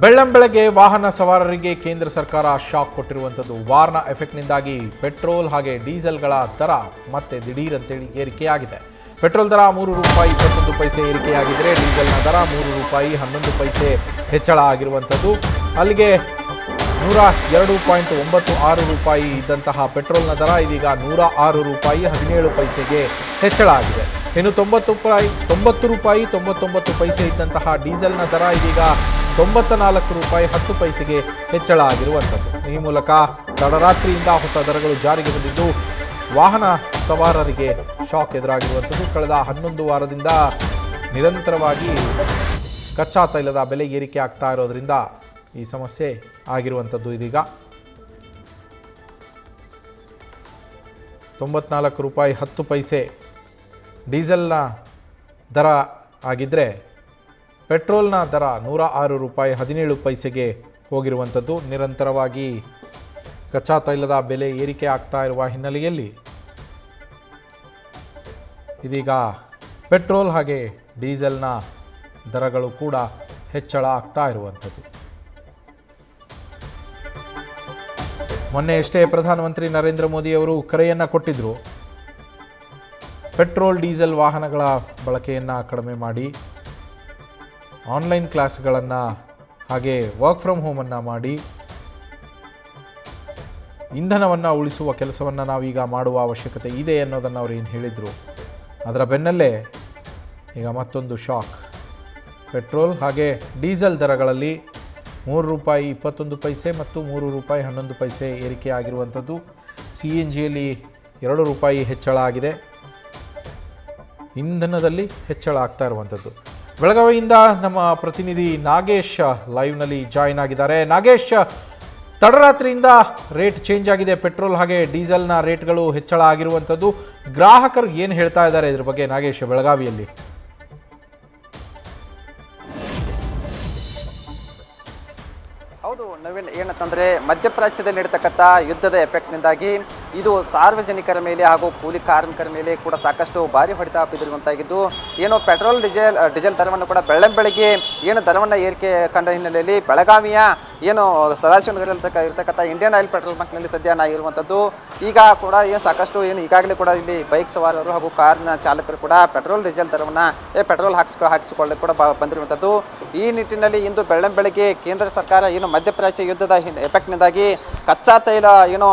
ಬೆಳ್ಳಂಬೆಳಗ್ಗೆ ವಾಹನ ಸವಾರರಿಗೆ ಕೇಂದ್ರ ಸರ್ಕಾರ ಶಾಕ್ ಕೊಟ್ಟಿರುವಂಥದ್ದು. ವಾರ್ನ ಎಫೆಕ್ಟ್ನಿಂದಾಗಿ ಪೆಟ್ರೋಲ್ ಹಾಗೆ ಡೀಸೆಲ್ಗಳ ದರ ಮತ್ತೆ ದಿಢೀರಂತೇಳಿ ಏರಿಕೆಯಾಗಿದೆ. ಪೆಟ್ರೋಲ್ ದರ ₹3.21 ಏರಿಕೆಯಾಗಿದ್ದರೆ ಡೀಸೆಲ್ನ ದರ ₹3.11 ಹೆಚ್ಚಳ ಆಗಿರುವಂಥದ್ದು. ಅಲ್ಲಿಗೆ ₹102.96 ಇದ್ದಂತಹ ಪೆಟ್ರೋಲ್ನ ದರ ಇದೀಗ ₹106.17 ಹೆಚ್ಚಳ ಆಗಿದೆ. ಇನ್ನು ₹90.99 ಇದ್ದಂತಹ ಡೀಸೆಲ್ನ ದರ ಇದೀಗ ₹94.10 ಹೆಚ್ಚಳ ಆಗಿರುವಂಥದ್ದು. ಈ ಮೂಲಕ ತಡರಾತ್ರಿಯಿಂದ ಹೊಸ ದರಗಳು ಜಾರಿಗೆ ಬಂದಿದ್ದು ವಾಹನ ಸವಾರರಿಗೆ ಶಾಕ್ ಎದುರಾಗಿರುವಂಥದ್ದು. ಕಳೆದ 11 ವಾರದಿಂದ ನಿರಂತರವಾಗಿ ಕಚ್ಚಾ ತೈಲದ ಬೆಲೆ ಏರಿಕೆ ಆಗ್ತಾ ಇರೋದ್ರಿಂದ ಈ ಸಮಸ್ಯೆ ಆಗಿರುವಂಥದ್ದು. ಇದೀಗ ₹94.10 ಡೀಸೆಲ್ನ ದರ ಆಗಿದ್ದರೆ ಪೆಟ್ರೋಲ್ನ ದರ ₹106.17 ಹೋಗಿರುವಂಥದ್ದು. ನಿರಂತರವಾಗಿ ಕಚ್ಚಾ ತೈಲದ ಬೆಲೆ ಏರಿಕೆ ಆಗ್ತಾ ಇರುವ ಹಿನ್ನೆಲೆಯಲ್ಲಿ ಇದೀಗ ಪೆಟ್ರೋಲ್ ಹಾಗೆ ಡೀಸೆಲ್ನ ದರಗಳು ಕೂಡ ಹೆಚ್ಚಳ ಆಗ್ತಾ ಇರುವಂಥದ್ದು. ಮೊನ್ನೆಯಷ್ಟೇ ಪ್ರಧಾನಮಂತ್ರಿ ನರೇಂದ್ರ ಮೋದಿ ಅವರು ಕರೆಯನ್ನು ಕೊಟ್ಟಿದ್ದರು. ಪೆಟ್ರೋಲ್ ಡೀಸೆಲ್ ವಾಹನಗಳ ಬಳಕೆಯನ್ನು ಕಡಿಮೆ ಮಾಡಿ ಆನ್ಲೈನ್ ಕ್ಲಾಸ್ಗಳನ್ನು ಹಾಗೆ ವರ್ಕ್ ಫ್ರಮ್ ಹೋಮನ್ನು ಮಾಡಿ ಇಂಧನವನ್ನು ಉಳಿಸುವ ಕೆಲಸವನ್ನು ನಾವೀಗ ಮಾಡುವ ಅವಶ್ಯಕತೆ ಇದೆ ಅನ್ನೋದನ್ನು ಅವರು ಏನು ಹೇಳಿದರು. ಅದರ ಬೆನ್ನಲ್ಲೇ ಈಗ ಮತ್ತೊಂದು ಶಾಕ್. ಪೆಟ್ರೋಲ್ ಹಾಗೆ ಡೀಸೆಲ್ ದರಗಳಲ್ಲಿ ₹3.21 ಮತ್ತು ₹3.11 ಏರಿಕೆ ಆಗಿರುವಂಥದ್ದು. CNGಯಲ್ಲಿ ₹2 ಹೆಚ್ಚಳ ಆಗಿದೆ. ಇಂಧನದಲ್ಲಿ ಹೆಚ್ಚಳ ಆಗ್ತಾ ಇರುವಂಥದ್ದು. ಬೆಳಗಾವಿಯಿಂದ ನಮ್ಮ ಪ್ರತಿನಿಧಿ ನಾಗೇಶ್ ಲೈವ್ನಲ್ಲಿ ಜಾಯಿನ್ ಆಗಿದ್ದಾರೆ. ನಾಗೇಶ್, ತಡರಾತ್ರಿಯಿಂದ ರೇಟ್ ಚೇಂಜ್ ಆಗಿದೆ. ಪೆಟ್ರೋಲ್ ಹಾಗೆ ಡೀಸೆಲ್ನ ರೇಟ್ಗಳು ಹೆಚ್ಚಳ ಆಗಿರುವಂಥದ್ದು. ಗ್ರಾಹಕರು ಏನು ಹೇಳ್ತಾ ಇದ್ದಾರೆ ಇದ್ರ ಬಗ್ಗೆ ನಾಗೇಶ್ ಬೆಳಗಾವಿಯಲ್ಲಿ? ಹೌದು ನವೀನ್, ಏನಂತಂದರೆ ಮಧ್ಯಪ್ರಾಚ್ಯದಲ್ಲಿ ನಡೀತಕ್ಕಂಥ ಯುದ್ಧದ ಎಫೆಕ್ಟ್ನಿಂದಾಗಿ ಇದು ಸಾರ್ವಜನಿಕರ ಮೇಲೆ ಹಾಗೂ ಕೂಲಿ ಕಾರ್ಮಿಕರ ಮೇಲೆ ಕೂಡ ಸಾಕಷ್ಟು ಭಾರಿ ಹೊಡೆತ ಬಿದ್ದಿರುವಂತಾಗಿದ್ದು, ಏನು ಪೆಟ್ರೋಲ್ ಡೀಸೆಲ್ ದರವನ್ನು ಕೂಡ ಬೆಳ್ಳಂಬೆಳಗ್ಗೆ ಏನು ದರವನ್ನು ಏರಿಕೆ ಕಂಡ ಹಿನ್ನೆಲೆಯಲ್ಲಿ ಬೆಳಗಾವಿಯ ಏನು ಸದಾಶಿವನಗರಲ್ಲಿ ಇರತಕ್ಕಂಥ ಇಂಡಿಯನ್ ಆಯಿಲ್ ಪೆಟ್ರೋಲ್ ಬಂಕ್ನಲ್ಲಿ ಸದ್ಯ ಇರುವಂಥದ್ದು. ಈಗ ಕೂಡ ಏನು ಸಾಕಷ್ಟು ಏನು ಈಗಾಗಲೇ ಕೂಡ ಇಲ್ಲಿ ಬೈಕ್ ಸವಾರರು ಹಾಗೂ ಕಾರ್ನ ಚಾಲಕರು ಕೂಡ ಪೆಟ್ರೋಲ್ ಡೀಸೆಲ್ ದರವನ್ನು ಪೆಟ್ರೋಲ್ ಹಾಕಿಸಿಕೊಳ್ಳಲು ಕೂಡ ಬಂದಿರುವಂಥದ್ದು. ಈ ನಿಟ್ಟಿನಲ್ಲಿ ಇಂದು ಬೆಳ್ಳಂಬೆಳಗ್ಗೆ ಕೇಂದ್ರ ಸರ್ಕಾರ ಏನು ಮಧ್ಯಪ್ರಾಚ್ಯ ಯುದ್ಧದ ಎಫೆಕ್ಟ್ನಿಂದಾಗಿ ಕಚ್ಚಾ ತೈಲ ಏನು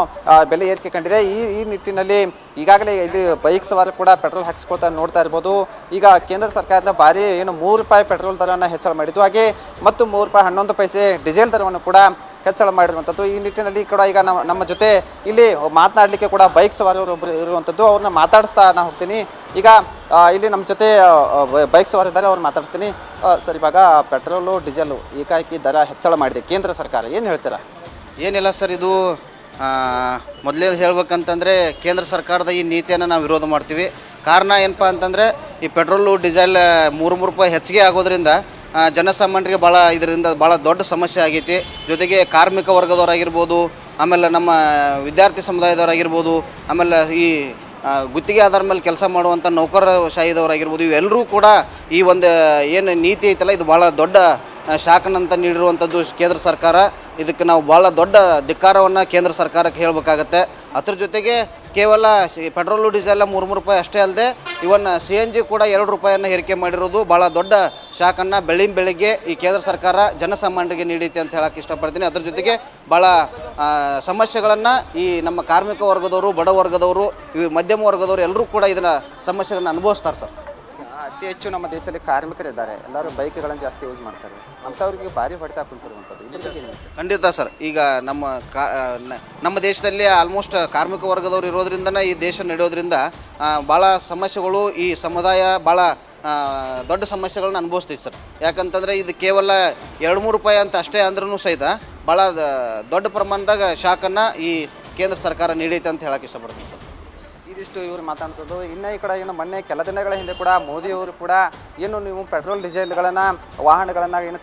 ಬೆಲೆ ಏರಿಕೆ ಕಂಡಿದೆ. ಈ ನಿಟ್ಟಿನಲ್ಲಿ ಈಗಾಗಲೇ ಇಲ್ಲಿ ಬೈಕ್ ಸವಾರರು ಕೂಡ ಪೆಟ್ರೋಲ್ ಹಾಕಿಸ್ಕೊಳ್ತಾ ನೋಡ್ತಾ ಇರ್ಬೋದು. ಈಗ ಕೇಂದ್ರ ಸರ್ಕಾರದ ಭಾರಿ ಏನು ₹3 ಪೆಟ್ರೋಲ್ ದರವನ್ನು ಹೆಚ್ಚಳ ಮಾಡಿದ್ದು, ಹಾಗೆ ಮತ್ತು ₹3.11 ಡೀಸೆಲ್ ದರವನ್ನು ಕೂಡ ಹೆಚ್ಚಳ ಮಾಡಿರುವಂಥದ್ದು. ಈ ನಿಟ್ಟಿನಲ್ಲಿ ಕೂಡ ಈಗ ನಮ್ಮ ಜೊತೆ ಇಲ್ಲಿ ಮಾತನಾಡಲಿಕ್ಕೆ ಕೂಡ ಬೈಕ್ ಸವಾರರು ಒಬ್ಬರು ಇರುವಂಥದ್ದು. ಅವ್ರನ್ನ ಮಾತಾಡಿಸ್ತಾ ನಾನು ಹೋಗ್ತೀನಿ. ಈಗ ಇಲ್ಲಿ ನಮ್ಮ ಜೊತೆ ಬೈಕ್ ಸವಾರ ಇದ್ದಾರೆ, ಅವ್ರು ಮಾತಾಡಿಸ್ತೀನಿ. ಸರ್, ಇವಾಗ ಪೆಟ್ರೋಲು ಡೀಸೆಲು ಏಕಾಏಕಿ ದರ ಹೆಚ್ಚಳ ಮಾಡಿದೆ ಕೇಂದ್ರ ಸರ್ಕಾರ, ಏನು ಹೇಳ್ತೀರಾ? ಏನಿಲ್ಲ ಸರ್, ಇದು ಮೊದಲೇ ಹೇಳ್ಬೇಕಂತಂದರೆ ಕೇಂದ್ರ ಸರ್ಕಾರದ ಈ ನೀತಿಯನ್ನು ನಾವು ವಿರೋಧ ಮಾಡ್ತೀವಿ. ಕಾರಣ ಏನಪ್ಪ ಅಂತಂದರೆ ಈ ಪೆಟ್ರೋಲು ಡೀಸೆಲ್ ₹3 ಹೆಚ್ಚಿಗೆ ಆಗೋದ್ರಿಂದ ಜನಸಾಮಾನ್ಯರಿಗೆ ಇದರಿಂದ ಭಾಳ ದೊಡ್ಡ ಸಮಸ್ಯೆ ಆಗೈತಿ. ಜೊತೆಗೆ ಕಾರ್ಮಿಕ ವರ್ಗದವರಾಗಿರ್ಬೋದು, ಆಮೇಲೆ ನಮ್ಮ ವಿದ್ಯಾರ್ಥಿ ಸಮುದಾಯದವರಾಗಿರ್ಬೋದು, ಆಮೇಲೆ ಈ ಗುತ್ತಿಗೆ ಆಧಾರ ಮೇಲೆ ಕೆಲಸ ಮಾಡುವಂಥ ನೌಕರಶಾಹಿದವರಾಗಿರ್ಬೋದು, ಇವೆಲ್ಲರೂ ಕೂಡ ಈ ಒಂದು ಏನು ನೀತಿ ಐತಲ್ಲ, ಇದು ಭಾಳ ದೊಡ್ಡ ಶಾಖನಂತ ನೀಡಿರುವಂಥದ್ದು ಕೇಂದ್ರ ಸರ್ಕಾರ. ಇದಕ್ಕೆ ನಾವು ಭಾಳ ದೊಡ್ಡ ಧಿಕ್ಕಾರವನ್ನು ಕೇಂದ್ರ ಸರ್ಕಾರಕ್ಕೆ ಹೇಳಬೇಕಾಗತ್ತೆ. ಅದ್ರ ಜೊತೆಗೆ ಕೇವಲ ಪೆಟ್ರೋಲು ಡೀಸೆಲ್ಲ ₹3 ಅಷ್ಟೇ ಅಲ್ಲದೆ ಇವನ್ CNG ಕೂಡ ₹2 ಏರಿಕೆ ಮಾಡಿರೋದು ಭಾಳ ದೊಡ್ಡ ಶಾಖನ್ನು ಬೆಳಿಗ್ಗೆ ಈ ಕೇಂದ್ರ ಸರ್ಕಾರ ಜನಸಾಮಾನ್ಯರಿಗೆ ನೀಡೈತೆ ಅಂತ ಹೇಳಕ್ಕೆ ಇಷ್ಟಪಡ್ತೀನಿ. ಅದ್ರ ಜೊತೆಗೆ ಭಾಳ ಸಮಸ್ಯೆಗಳನ್ನು ಈ ನಮ್ಮ ಕಾರ್ಮಿಕ ವರ್ಗದವರು, ಬಡ ವರ್ಗದವರು, ಈ ಮಧ್ಯಮ ವರ್ಗದವರು ಎಲ್ಲರೂ ಕೂಡ ಇದನ್ನು ಸಮಸ್ಯೆಗಳನ್ನು ಅನುಭವಿಸ್ತಾರೆ ಸರ್. ಅತಿ ಹೆಚ್ಚು ನಮ್ಮ ದೇಶದಲ್ಲಿ ಕಾರ್ಮಿಕರಿದ್ದಾರೆ, ಎಲ್ಲರೂ ಬೈಕ್ಗಳನ್ನು ಜಾಸ್ತಿ ಯೂಸ್ ಮಾಡ್ತಾರೆ, ಅಂಥವ್ರಿಗೆ ಭಾರಿ ಹೊಡೆತ ಕುಂತಿರುವಂಥದ್ದು. ಇದ್ರ ಬಗ್ಗೆ ಖಂಡಿತ ಸರ್. ಈಗ ನಮ್ಮ ದೇಶದಲ್ಲಿ ಆಲ್ಮೋಸ್ಟ್ ಕಾರ್ಮಿಕ ವರ್ಗದವರು ಇರೋದ್ರಿಂದನೇ ಈ ದೇಶ ನಡೆಯೋದ್ರಿಂದ ಭಾಳ ಸಮಸ್ಯೆಗಳು, ಈ ಸಮುದಾಯ ಭಾಳ ದೊಡ್ಡ ಸಮಸ್ಯೆಗಳನ್ನ ಅನುಭವಿಸ್ತೀವಿ ಸರ್. ಯಾಕಂತಂದರೆ ಇದು ಕೇವಲ ₹2-3 ಅಂತ ಅಷ್ಟೇ ಅಂದ್ರೂ ಸಹಿತ ಭಾಳ ದೊಡ್ಡ ಪ್ರಮಾಣದಾಗ ಶಾಖನ್ನು ಈ ಕೇಂದ್ರ ಸರ್ಕಾರ ನೀಡೈತೆ ಅಂತ ಹೇಳಕ್ಕೆ ಇಷ್ಟಪಡ್ತೀನಿ ಸರ್. ಇದಿಷ್ಟು ಇವರು ಮಾತಾಡ್ತದ್ದು. ಇನ್ನು ಈ ಕಡೆ ಏನು ಮೊನ್ನೆ ಕೆಲ ದಿನಗಳ ಹಿಂದೆ ಕೂಡ ಮೋದಿಯವರು ಕೂಡ ಏನು ನೀವು ಪೆಟ್ರೋಲ್ ಡೀಸೆಲ್ಗಳನ್ನು ವಾಹನಗಳನ್ನು ಏನು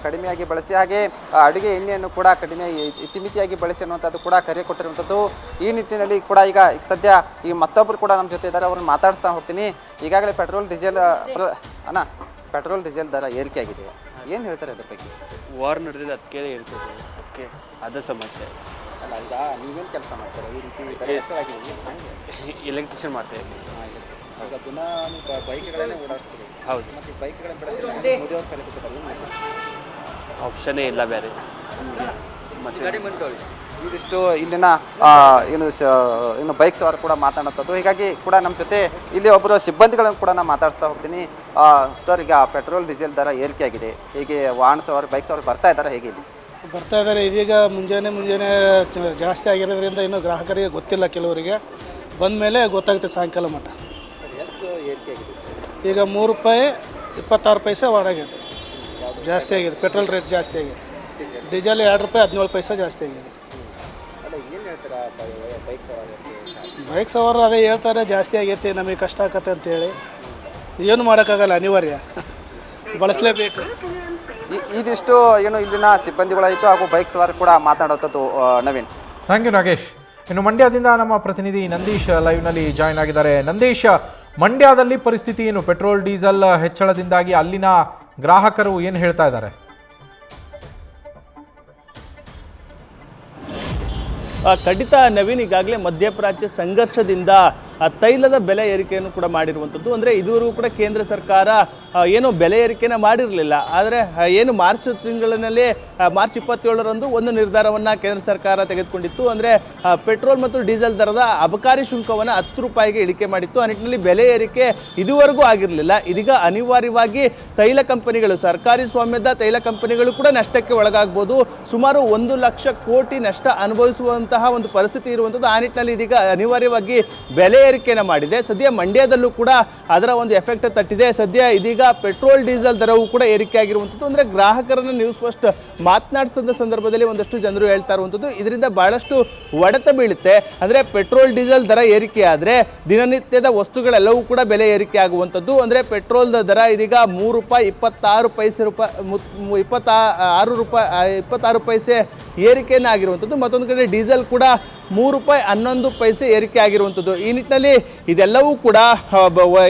ಕಡಿಮೆಯಾಗಿ ಬಳಸಿ, ಹಾಗೆ ಅಡುಗೆ ಎಣ್ಣೆಯನ್ನು ಕೂಡ ಕಡಿಮೆ ಇತಿಮಿತಿಯಾಗಿ ಬಳಸಿ ಅನ್ನುವಂಥದ್ದು ಕೂಡ ಕರೆ ಕೊಟ್ಟಿರುವಂಥದ್ದು. ಈ ನಿಟ್ಟಿನಲ್ಲಿ ಕೂಡ ಈಗ ಸದ್ಯ ಈ ಮತ್ತೊಬ್ಬರು ಕೂಡ ನಮ್ಮ ಜೊತೆ ಇದ್ದಾರೆ, ಅವ್ರನ್ನ ಮಾತಾಡಿಸ್ತಾ ಹೋಗ್ತೀನಿ. ಈಗಾಗಲೇ ಪೆಟ್ರೋಲ್ ಡೀಸೆಲ್ ದರ ಏರಿಕೆ ಆಗಿದೆ. ಏನು ಹೇಳ್ತಾರೆ ಅದ್ರ ಬಗ್ಗೆ? ವಾರ್ ನಡೆದಿದೆ ಅದಕ್ಕೆ ಹೇಳ್ತಿದ್ರು, ಅದಕ್ಕೆ ಅದ ಸಮಸ್ಯೆ. ಅಲ್ಲ, ಈಗ ನೀವೇನು ಕೆಲಸ ಮಾಡ್ತಾರೆ ಈ ರೀತಿ ಬೆಲೆ ಹೆಚ್ಚಾಗಿದೆ ಹಾಗೆ? ಎಲೆಕ್ಟ್ರಿಷಿಯನ್ ಮಾಡ್ತೇವೆ. ಈಗ ದಿನ ನೀವು ಬೈಕ್ಗಳನ್ನೇ ಓಡಾಡ್ತೀರಿ. ಹೌದು, ಮತ್ತು ಬೈಕ್ಗಳನ್ನ ಬಿಡೋದಿಲ್ಲ, ಮೋದಿ ಅವ್ರು ಕರೆದುಕೊತಾರೆ, ಆಪ್ಷನ್ನೇ ಇಲ್ಲ ಬೇರೆ. ಮತ್ತು ಇದಿಷ್ಟು ಇಲ್ಲಿನ ಏನು ಬೈಕ್ ಸವಾರ ಕೂಡ ಮಾತಾಡುತ್ತದ್ದು. ಹೀಗಾಗಿ ಕೂಡ ನಮ್ಮ ಜೊತೆ ಇಲ್ಲಿ ಒಬ್ಬರು ಸಿಬ್ಬಂದಿಗಳನ್ನು ಕೂಡ ನಾನು ಮಾತಾಡಿಸ್ತಾ ಹೋಗ್ತೀನಿ. ಸರ್, ಈಗ ಪೆಟ್ರೋಲ್ ಡೀಸೆಲ್ ದರ ಏರಿಕೆ ಆಗಿದೆ, ಹೇಗೆ ವಾಹನ ಸವಾರ ಬೈಕ್ ಸವಾರ ಬರ್ತಾ ಇದ್ದಾರೆ, ಹೇಗೆ ಇಲ್ಲಿ ಬರ್ತಾ ಇದ್ದಾರೆ? ಇದೀಗ ಮುಂಜಾನೆ ಜಾಸ್ತಿ ಆಗಿರೋದ್ರಿಂದ ಇನ್ನೂ ಗ್ರಾಹಕರಿಗೆ ಗೊತ್ತಿಲ್ಲ, ಕೆಲವರಿಗೆ ಬಂದ ಮೇಲೆ ಗೊತ್ತಾಗುತ್ತೆ ಸಾಯಂಕಾಲ ಮಟ್ಟ. ಎಷ್ಟು ಏರಿಕೆ ಆಗಿದೆ ಸರ್? ಈಗ ₹3.26 ವಾಡಾಗಿದೆ, ಜಾಸ್ತಿ ಆಗಿದೆ. ಪೆಟ್ರೋಲ್ ರೇಟ್ ಜಾಸ್ತಿ ಆಗಿದೆ. ಡೀಸೆಲ್ ₹2.17 ಜಾಸ್ತಿ ಆಗಿದೆ. ಅಲ್ಲ, ಏನು ಹೇಳ್ತೀರಾ ಬೈಕ್ ಸವಾರ? ಬೈಕ್ ಸವಾರರು ಅದೇ ಹೇಳ್ತಾರೆ, ಜಾಸ್ತಿ ಆಗೈತಿ, ನಮಗೆ ಕಷ್ಟ ಆಗತ್ತೆ ಅಂತೇಳಿ. ಏನು ಮಾಡೋಕ್ಕಾಗಲ್ಲ, ಅನಿವಾರ್ಯ ಬಳಸಲೇಬೇಕು. ಇದಿಷ್ಟು ಏನು ಇಲ್ಲಿನ ಸಿಬ್ಬಂದಿಗಳಾಯಿತು ಹಾಗೂ ಬೈಕ್ ಸವಾರ ಕೂಡ ಮಾತನಾಡುತ್ತದ್ದು. Naveen, thank you Nagesh. ಇನ್ನು ಮಂಡ್ಯದಿಂದ ನಮ್ಮ ಪ್ರತಿನಿಧಿ ನಂದೀಶ್ ಲೈವ್ನಲ್ಲಿ ಜಾಯ್ನ್ ಆಗಿದ್ದಾರೆ. ನಂದೀಶ್, ಮಂಡ್ಯದಲ್ಲಿ ಪರಿಸ್ಥಿತಿ ಏನು? ಪೆಟ್ರೋಲ್ ಡೀಸೆಲ್ ಹೆಚ್ಚಳದಿಂದಾಗಿ ಅಲ್ಲಿನ ಗ್ರಾಹಕರು ಏನು ಹೇಳ್ತಾ ಇದ್ದಾರೆ? ಖಂಡಿತ ನವೀನ್, ಈಗಾಗಲೇ ಮಧ್ಯಪ್ರಾಚ್ಯ ಸಂಘರ್ಷದಿಂದ ತೈಲದ ಬೆಲೆ ಏರಿಕೆಯನ್ನು ಕೂಡ ಮಾಡಿರುವಂಥದ್ದು. ಅಂದರೆ ಇದುವರೆಗೂ ಕೂಡ ಕೇಂದ್ರ ಸರ್ಕಾರ ಏನು ಬೆಲೆ ಏರಿಕೆನ ಮಾಡಿರಲಿಲ್ಲ. ಆದರೆ ಏನು ಮಾರ್ಚ್ ತಿಂಗಳಿನಲ್ಲಿ ಮಾರ್ಚ್ 27ರಂದು ಒಂದು ನಿರ್ಧಾರವನ್ನು ಕೇಂದ್ರ ಸರ್ಕಾರ ತೆಗೆದುಕೊಂಡಿತ್ತು. ಅಂದರೆ ಪೆಟ್ರೋಲ್ ಮತ್ತು ಡೀಸೆಲ್ ದರದ ಅಬಕಾರಿ ಶುಲ್ಕವನ್ನು ₹10 ಇಳಿಕೆ ಮಾಡಿತ್ತು. ಆ ನಿಟ್ಟಿನಲ್ಲಿ ಬೆಲೆ ಏರಿಕೆ ಇದುವರೆಗೂ ಆಗಿರಲಿಲ್ಲ. ಇದೀಗ ಅನಿವಾರ್ಯವಾಗಿ ತೈಲ ಕಂಪನಿಗಳು, ಸರ್ಕಾರಿ ಸ್ವಾಮ್ಯದ ತೈಲ ಕಂಪನಿಗಳು ಕೂಡ ನಷ್ಟಕ್ಕೆ ಒಳಗಾಗ್ಬೋದು. ಸುಮಾರು 1 ಲಕ್ಷ ಕೋಟಿ ನಷ್ಟ ಅನುಭವಿಸುವಂತಹ ಒಂದು ಪರಿಸ್ಥಿತಿ ಇರುವಂಥದ್ದು. ಆ ನಿಟ್ಟಿನಲ್ಲಿ ಇದೀಗ ಅನಿವಾರ್ಯವಾಗಿ ಬೆಲೆ ಏರಿಕೆಯನ್ನು ಮಾಡಿದೆ. ಸದ್ಯ ಮಂಡ್ಯದಲ್ಲೂ ಕೂಡ ಅದರ ಒಂದು ಎಫೆಕ್ಟ್ ತಟ್ಟಿದೆ. ಸದ್ಯ ಇದೀಗ ಪೆಟ್ರೋಲ್ ಡೀಸೆಲ್ ದರವೂ ಕೂಡ ಏರಿಕೆ ಆಗಿರುವಂಥದ್ದು. ಅಂದರೆ ಗ್ರಾಹಕರನ್ನು ನ್ಯೂಸ್ ಫಸ್ಟ್ ಮಾತನಾಡಿಸಿದ ಸಂದರ್ಭದಲ್ಲಿ ಒಂದಷ್ಟು ಜನರು ಹೇಳ್ತಾ ಇರುವಂಥದ್ದು, ಇದರಿಂದ ಬಹಳಷ್ಟು ಹೊಡೆತ ಬೀಳುತ್ತೆ. ಅಂದರೆ ಪೆಟ್ರೋಲ್ ಡೀಸೆಲ್ ದರ ಏರಿಕೆ ಆದರೆ ದಿನನಿತ್ಯದ ವಸ್ತುಗಳೆಲ್ಲವೂ ಕೂಡ ಬೆಲೆ ಏರಿಕೆ ಆಗುವಂಥದ್ದು. ಅಂದರೆ ಪೆಟ್ರೋಲ್ ದರ ಇದೀಗ ₹3.26 ಏರಿಕೆಯನ್ನು ಆಗಿರುವಂಥದ್ದು. ಮತ್ತೊಂದು ಕಡೆ ಡೀಸೆಲ್ ಕೂಡ ₹3.11 ಏರಿಕೆ ಆಗಿರುವಂಥದ್ದು. ಈ ನಿಟ್ಟಿನಲ್ಲಿ ಇದೆಲ್ಲವೂ ಕೂಡ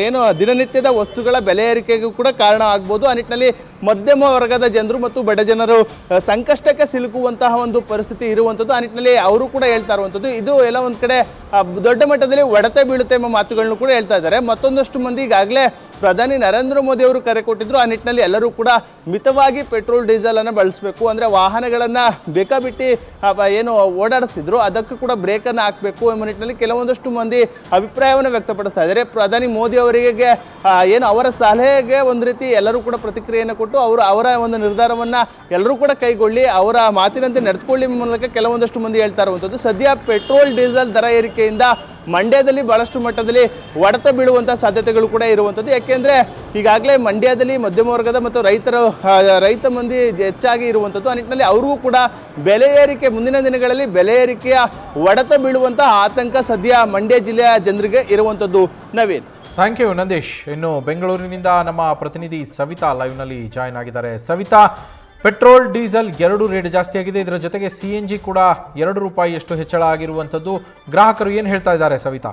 ಏನು ದಿನನಿತ್ಯದ ವಸ್ತುಗಳ ಬೆಲೆ ಏರಿಕೆಗೂ ಕೂಡ ಕಾರಣ ಆಗ್ಬೋದು. ಆ ನಿಟ್ಟಿನಲ್ಲಿ ಮಧ್ಯಮ ವರ್ಗದ ಜನರು ಮತ್ತು ಬಡ ಜನರು ಸಂಕಷ್ಟಕ್ಕೆ ಸಿಲುಕುವಂತಹ ಒಂದು ಪರಿಸ್ಥಿತಿ ಇರುವಂಥದ್ದು. ಆ ನಿಟ್ಟಿನಲ್ಲಿ ಅವರು ಕೂಡ ಹೇಳ್ತಾ ಇರುವಂಥದ್ದು, ಇದು ಎಲ್ಲ ಒಂದು ಕಡೆ ದೊಡ್ಡ ಮಟ್ಟದಲ್ಲಿ ಹೊಡೆತ ಬೀಳುತ್ತೆ ಎಂಬ ಮಾತುಗಳನ್ನು ಕೂಡ ಹೇಳ್ತಾ ಇದ್ದಾರೆ. ಮತ್ತೊಂದಷ್ಟು ಮಂದಿ ಈಗಾಗಲೇ ಪ್ರಧಾನಿ ನರೇಂದ್ರ ಮೋದಿ ಅವರು ಕರೆ ಕೊಟ್ಟಿದ್ರು. ಆ ನಿಟ್ಟಿನಲ್ಲಿ ಎಲ್ಲರೂ ಕೂಡ ಮಿತವಾಗಿ ಪೆಟ್ರೋಲ್ ಡೀಸೆಲನ್ನು ಬಳಸಬೇಕು. ಅಂದರೆ ವಾಹನಗಳನ್ನು ಬೇಕಾಬಿಟ್ಟು ಏನು ಓಡಾಡಿಸ್ತಿದ್ರು ಅದಕ್ಕೂ ಕೂಡ ಬ್ರೇಕನ್ನು ಹಾಕಬೇಕು ಎಂಬ ನಿಟ್ಟಿನಲ್ಲಿ ಕೆಲವೊಂದಷ್ಟು ಮಂದಿ ಅಭಿಪ್ರಾಯವನ್ನು ವ್ಯಕ್ತಪಡಿಸ್ತಾ ಇದ್ದಾರೆ. ಪ್ರಧಾನಿ ಮೋದಿ ಅವರಿಗೆ ಏನು ಅವರ ಸಲಹೆಗೆ ಒಂದು ರೀತಿ ಎಲ್ಲರೂ ಕೂಡ ಪ್ರತಿಕ್ರಿಯೆಯನ್ನು ಕೊಟ್ಟು ಅವರ ಒಂದು ನಿರ್ಧಾರವನ್ನು ಎಲ್ಲರೂ ಕೂಡ ಕೈಗೊಳ್ಳಿ, ಅವರ ಮಾತಿನಂತೆ ನಡೆದುಕೊಳ್ಳಿ ಮೂಲಕ ಕೆಲವೊಂದಷ್ಟು ಮಂದಿ ಹೇಳ್ತಾ ಇರುವಂಥದ್ದು. ಸದ್ಯ ಪೆಟ್ರೋಲ್ ಡೀಸೆಲ್ ದರ ಏರಿಕೆಯಿಂದ ಮಂಡ್ಯದಲ್ಲಿ ಬಹಳಷ್ಟು ಮಟ್ಟದಲ್ಲಿ ಹೊಡೆತ ಬೀಳುವಂಥ ಸಾಧ್ಯತೆಗಳು ಕೂಡ ಇರುವಂಥದ್ದು. ಯಾಕೆಂದರೆ ಈಗಾಗಲೇ ಮಂಡ್ಯದಲ್ಲಿ ಮಧ್ಯಮ ವರ್ಗದ ಮತ್ತು ರೈತ ಮಂದಿ ಹೆಚ್ಚಾಗಿ ಇರುವಂಥದ್ದು. ಆ ನಿಟ್ಟಿನಲ್ಲಿ ಅವ್ರಿಗೂ ಕೂಡ ಬೆಲೆ ಏರಿಕೆ, ಮುಂದಿನ ದಿನಗಳಲ್ಲಿ ಬೆಲೆ ಏರಿಕೆಯ ಹೊಡೆತ ಬೀಳುವಂಥ ಆತಂಕ ಸದ್ಯ ಮಂಡ್ಯ ಜಿಲ್ಲೆಯ ಜನರಿಗೆ ಇರುವಂಥದ್ದು. Naveen, thank you Nandish. ಇನ್ನು ಬೆಂಗಳೂರಿನಿಂದ ನಮ್ಮ ಪ್ರತಿನಿಧಿ ಸವಿತಾ ಲೈವ್ನಲ್ಲಿ ಜಾಯ್ನ್ ಆಗಿದ್ದಾರೆ. ಸವಿತಾ, ಪೆಟ್ರೋಲ್ ಡೀಸೆಲ್ 2 ರೇಟ್ ಜಾಸ್ತಿ ಆಗಿದೆ, ಇದರ ಜೊತೆಗೆ CNG ಕೂಡ ₹2 ಹೆಚ್ಚಳ ಆಗಿರುವಂಥದ್ದು. ಗ್ರಾಹಕರು ಏನು ಹೇಳ್ತಾ ಇದ್ದಾರೆ ಸವಿತಾ?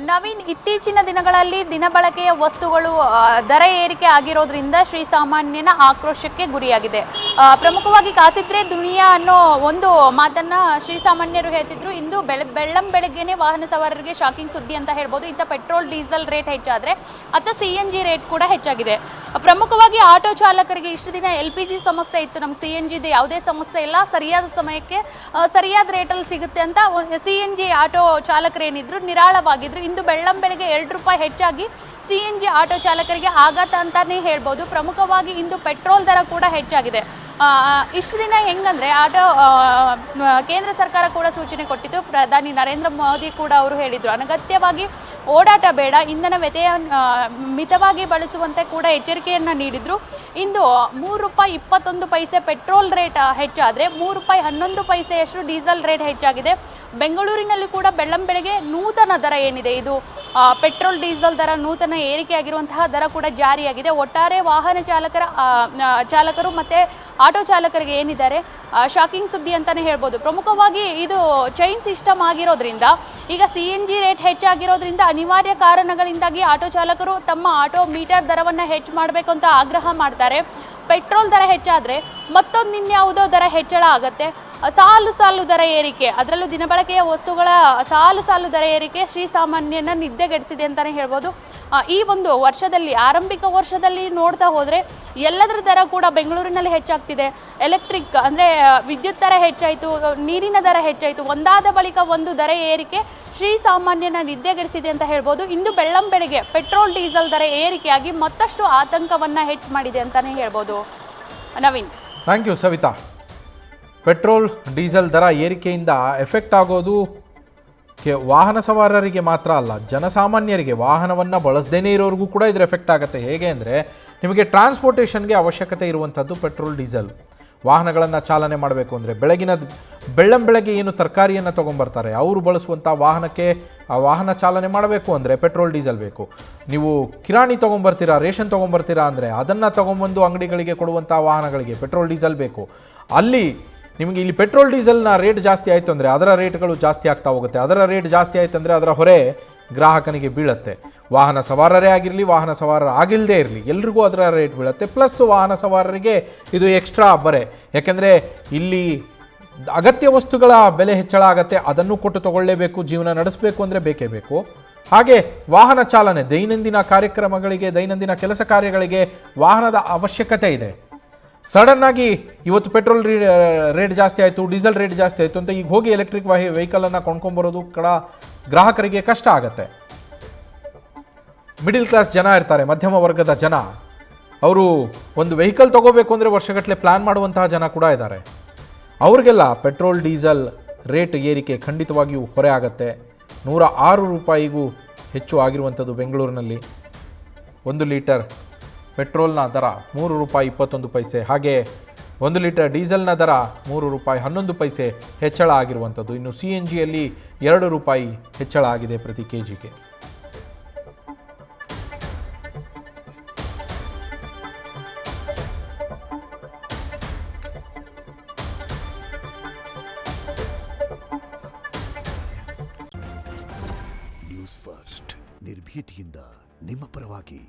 ನವೀನ್, ಇತ್ತೀಚಿನ ದಿನಗಳಲ್ಲಿ ದಿನಬಳಕೆಯ ವಸ್ತುಗಳು ದರ ಏರಿಕೆ ಆಗಿರೋದ್ರಿಂದ ಶ್ರೀಸಾಮಾನ್ಯನ ಆಕ್ರೋಶಕ್ಕೆ ಗುರಿಯಾಗಿದೆ. ಪ್ರಮುಖವಾಗಿ ಕಾಸಿದ್ರೆ ದುನಿಯಾ ಅನ್ನೋ ಒಂದು ಮಾತನ್ನ ಶ್ರೀಸಾಮಾನ್ಯರು ಹೇಳ್ತಿದ್ರು. ಇಂದು ಬೆಳಗ್ಗೆನೆ ವಾಹನ ಸವಾರರಿಗೆ ಶಾಕಿಂಗ್ ಸುದ್ದಿ ಅಂತ ಹೇಳ್ಬೋದು. ಇತ್ತ ಪೆಟ್ರೋಲ್ ಡೀಸೆಲ್ ರೇಟ್ ಹೆಚ್ಚಾದ್ರೆ ಅತ್ತ CNG ರೇಟ್ ಕೂಡ ಹೆಚ್ಚಾಗಿದೆ. ಪ್ರಮುಖವಾಗಿ ಆಟೋ ಚಾಲಕರಿಗೆ ಇಷ್ಟು ದಿನ LPG ಸಮಸ್ಯೆ ಇತ್ತು, ನಮ್ಗೆ CNG ಯಾವುದೇ ಸಮಸ್ಯೆ ಇಲ್ಲ, ಸರಿಯಾದ ಸಮಯಕ್ಕೆ ಸರಿಯಾದ ರೇಟಲ್ಲಿ ಸಿಗುತ್ತೆ ಅಂತ CNG ಆಟೋ ಚಾಲಕರೇನಿದ್ರು ನಿರಾಳವಾಗಿದ್ರು. ಇಂದು ಬೆಳಗ್ಗೆ ₹2 ಹೆಚ್ಚಾಗಿ CNG ಆಟೋ ಚಾಲಕರಿಗೆ ಆಘಾತ ಅಂತಾನೆ ಹೇಳ್ಬೋದು. ಪ್ರಮುಖವಾಗಿ ಇಂದು ಪೆಟ್ರೋಲ್ ದರ ಕೂಡ ಹೆಚ್ಚಾಗಿದೆ. ಇಷ್ಟು ದಿನ ಹೆಂಗಂದ್ರೆ ಕೇಂದ್ರ ಸರ್ಕಾರ ಕೂಡ ಸೂಚನೆ ಕೊಟ್ಟಿತ್ತು. ಪ್ರಧಾನಿ ನರೇಂದ್ರ ಮೋದಿ ಕೂಡ ಅವರು ಹೇಳಿದ್ರು, ಅನಗತ್ಯವಾಗಿ ಓಡಾಟ ಬೇಡ, ಇಂಧನ ವ್ಯತ್ಯಯ ಮಿತವಾಗಿ ಬಳಸುವಂತೆ ಕೂಡ ಎಚ್ಚರಿಕೆಯನ್ನು ನೀಡಿದ್ರು. ಇಂದು ₹3.21 ಪೆಟ್ರೋಲ್ ರೇಟ್ ಹೆಚ್ಚಾದರೆ ₹3.11 ಡೀಸೆಲ್ ರೇಟ್ ಹೆಚ್ಚಾಗಿದೆ. ಬೆಂಗಳೂರಿನಲ್ಲಿ ಕೂಡ ಬೆಳಗ್ಗೆ ನೂತನ ದರ ಏನಿದೆ, ಇದು ಪೆಟ್ರೋಲ್ ಡೀಸೆಲ್ ದರ ನೂತನ ಏರಿಕೆಯಾಗಿರುವಂತಹ ದರ ಕೂಡ ಜಾರಿಯಾಗಿದೆ. ಒಟ್ಟಾರೆ ವಾಹನ ಚಾಲಕರು ಮತ್ತು ಆಟೋ ಚಾಲಕರಿಗೆ ಏನಿದ್ದಾರೆ ಶಾಕಿಂಗ್ ಸುದ್ದಿ ಅಂತಲೇ ಹೇಳ್ಬೋದು. ಪ್ರಮುಖವಾಗಿ ಇದು ಚೈನ್ ಸಿಸ್ಟಮ್ ಆಗಿರೋದ್ರಿಂದ ಈಗ CNG ರೇಟ್ ಹೆಚ್ಚಾಗಿರೋದ್ರಿಂದ ಅನಿವಾರ್ಯ ಕಾರಣಗಳಿಂದಾಗಿ ಆಟೋ ಚಾಲಕರು ತಮ್ಮ ಆಟೋ ಮೀಟರ್ ದರವನ್ನು ಹೆಚ್ಚು ಮಾಡಬೇಕು ಅಂತ ಆಗ್ರಹ ಮಾಡ್ತಾರೆ. ಪೆಟ್ರೋಲ್ ದರ ಹೆಚ್ಚಾದರೆ ಮತ್ತೊಂದು ಇನ್ಯಾವುದೋ ದರ ಹೆಚ್ಚಳ ಆಗುತ್ತೆ. ಸಾಲು ದರ ಏರಿಕೆ, ಅದರಲ್ಲೂ ದಿನಬಳಕೆಯ ವಸ್ತುಗಳ ಸಾಲು ದರ ಏರಿಕೆ ಶ್ರೀಸಾಮಾನ್ಯನ ನಿದ್ದೆಗೆಡಿಸಿದೆ ಅಂತಲೇ ಹೇಳ್ಬೋದು. ಈ ಒಂದು ವರ್ಷದಲ್ಲಿ ಆರಂಭಿಕ ವರ್ಷದಲ್ಲಿ ನೋಡ್ತಾ ಹೋದರೆ ಎಲ್ಲದರ ದರ ಕೂಡ ಬೆಂಗಳೂರಿನಲ್ಲಿ ಹೆಚ್ಚಾಗ್ತಿದೆ. ಎಲೆಕ್ಟ್ರಿಕ್ ಅಂದರೆ ವಿದ್ಯುತ್ ದರ ಹೆಚ್ಚಾಯಿತು, ನೀರಿನ ದರ ಹೆಚ್ಚಾಯಿತು. ಒಂದಾದ ಬಳಿಕ ಒಂದು ದರ ಏರಿಕೆ ಶ್ರೀಸಾಮಾನ್ಯನ ನಿದ್ದೆಗೆಡಿಸಿದೆ ಅಂತ ಹೇಳ್ಬೋದು. ಇಂದು ಬೆಳ್ಳಂಬೆಳಗ್ಗೆ ಪೆಟ್ರೋಲ್ ಡೀಸೆಲ್ ದರ ಏರಿಕೆಯಾಗಿ ಮತ್ತಷ್ಟು ಆತಂಕವನ್ನು ಹೆಚ್ಚು ಮಾಡಿದೆ ಅಂತಲೇ ಹೇಳ್ಬೋದು. Naveen. Thank you Savita. Petrol diesel ದರ ಏರಿಕೆಯಿಂದ ಎಫೆಕ್ಟ್ ಆಗೋದು ವಾಹನ ಸವಾರರಿಗೆ ಮಾತ್ರ ಅಲ್ಲ, ಜನಸಾಮಾನ್ಯರಿಗೆ, ವಾಹನವನ್ನು ಬಳಸದೇನೇ ಇರೋರಿಗೂ ಕೂಡ ಇದರ ಎಫೆಕ್ಟ್ ಆಗುತ್ತೆ. ಹೇಗೆ ಅಂದರೆ, ನಿಮಗೆ ಟ್ರಾನ್ಸ್ಪೋರ್ಟೇಷನ್ಗೆ ಅವಶ್ಯಕತೆ ಇರುವಂಥದ್ದು ಪೆಟ್ರೋಲ್ ಡೀಸೆಲ್. ವಾಹನಗಳನ್ನು ಚಾಲನೆ ಮಾಡಬೇಕು ಅಂದರೆ ಬೆಳ್ಳಂಬೆಳಗ್ಗೆ ಏನು ತರಕಾರಿಯನ್ನು ತೊಗೊಂಬರ್ತಾರೆ ಅವರು ಬಳಸುವಂಥ ವಾಹನಕ್ಕೆ ಆ ವಾಹನ ಚಾಲನೆ ಮಾಡಬೇಕು ಅಂದರೆ ಪೆಟ್ರೋಲ್ ಡೀಸೆಲ್ ಬೇಕು. ನೀವು ಕಿರಾಣಿ ತೊಗೊಂಬರ್ತೀರಾ, ರೇಷನ್ ತೊಗೊಂಬರ್ತೀರಾ ಅಂದರೆ ಅದನ್ನು ತೊಗೊಂಬಂದು ಅಂಗಡಿಗಳಿಗೆ ಕೊಡುವಂಥ ವಾಹನಗಳಿಗೆ ಪೆಟ್ರೋಲ್ ಡೀಸೆಲ್ ಬೇಕು. ಅಲ್ಲಿ ನಿಮಗೆ ಇಲ್ಲಿ ಪೆಟ್ರೋಲ್ ಡೀಸೆಲ್ನ ರೇಟ್ ಜಾಸ್ತಿ ಆಯಿತು ಅಂದರೆ ಅದರ ರೇಟ್ಗಳು ಜಾಸ್ತಿ ಆಗ್ತಾ ಹೋಗುತ್ತೆ. ಅದರ ರೇಟ್ ಜಾಸ್ತಿ ಆಯಿತು ಅಂದರೆ ಅದರ ಹೊರೆ ಗ್ರಾಹಕನಿಗೆ ಬೀಳುತ್ತೆ. ವಾಹನ ಸವಾರರೇ ಆಗಿರಲಿ, ವಾಹನ ಸವಾರರು ಆಗಿಲ್ಲದೆ ಇರಲಿ, ಎಲ್ರಿಗೂ ಅದರ ರೇಟ್ ಬೀಳುತ್ತೆ. ಪ್ಲಸ್ ವಾಹನ ಸವಾರರಿಗೆ ಇದು ಎಕ್ಸ್ಟ್ರಾ ಬರೆ. ಯಾಕೆಂದರೆ ಇಲ್ಲಿ ಅಗತ್ಯ ವಸ್ತುಗಳ ಬೆಲೆ ಹೆಚ್ಚಳ ಆಗುತ್ತೆ, ಅದನ್ನು ಕೊಟ್ಟು ತಗೊಳ್ಳೇಬೇಕು. ಜೀವನ ನಡೆಸಬೇಕು ಅಂದರೆ ಬೇಕೇ ಬೇಕು. ಹಾಗೆ ವಾಹನ ಚಾಲನೆ, ದೈನಂದಿನ ಕಾರ್ಯಕ್ರಮಗಳಿಗೆ, ದೈನಂದಿನ ಕೆಲಸ ಕಾರ್ಯಗಳಿಗೆ ವಾಹನದ ಅವಶ್ಯಕತೆ ಇದೆ. ಸಡನ್ನಾಗಿ ಇವತ್ತು ಪೆಟ್ರೋಲ್ ರೇಟ್ ಜಾಸ್ತಿ ಆಯಿತು, ಡೀಸೆಲ್ ರೇಟ್ ಜಾಸ್ತಿ ಆಯಿತು ಅಂತ ಈಗ ಹೋಗಿ ಎಲೆಕ್ಟ್ರಿಕ್ ವೆಹಿಕಲನ್ನು ಕೊಂಡ್ಕೊಂಬರೋದು ಗ್ರಾಹಕರಿಗೆ ಕಷ್ಟ ಆಗುತ್ತೆ. ಮಿಡಿಲ್ ಕ್ಲಾಸ್ ಜನ ಇರ್ತಾರೆ, ಮಧ್ಯಮ ವರ್ಗದ ಜನ, ಅವರು ಒಂದು ವೆಹಿಕಲ್ ತೊಗೋಬೇಕು ಅಂದರೆ ವರ್ಷಗಟ್ಟಲೆ ಪ್ಲ್ಯಾನ್ ಮಾಡುವಂತಹ ಜನ ಕೂಡ ಇದ್ದಾರೆ. ಅವ್ರಿಗೆಲ್ಲ ಪೆಟ್ರೋಲ್ ಡೀಸೆಲ್ ರೇಟ್ ಏರಿಕೆ ಖಂಡಿತವಾಗಿಯೂ ಹೊರೆ ಆಗುತ್ತೆ. 106 ರೂಪಾಯಿಗೂ ಹೆಚ್ಚು ಆಗಿರುವಂಥದ್ದು ಬೆಂಗಳೂರಿನಲ್ಲಿ. 1 ಲೀಟರ್ ಪೆಟ್ರೋಲ್ನ ದರ 3 ರೂಪಾಯಿ 21 ಪೈಸೆ, ಹಾಗೆ 1 ಲೀಟರ್ ಡೀಸೆಲ್ನ ದರ 3 ರೂಪಾಯಿ 11 ಪೈಸೆ ಹೆಚ್ಚಳ ಆಗಿರುವಂಥದ್ದು. ಇನ್ನು CNGಯಲ್ಲಿ 2 ರೂಪಾಯಿ ಹೆಚ್ಚಳ ಆಗಿದೆ ಪ್ರತಿ ಕೆಜಿಗೆ. ನ್ಯೂಸ್ ಫಸ್ಟ್, ನಿರ್ಭೀತಿಯಿಂದ ನಿಮ್ಮ ಪರವಾಗಿ.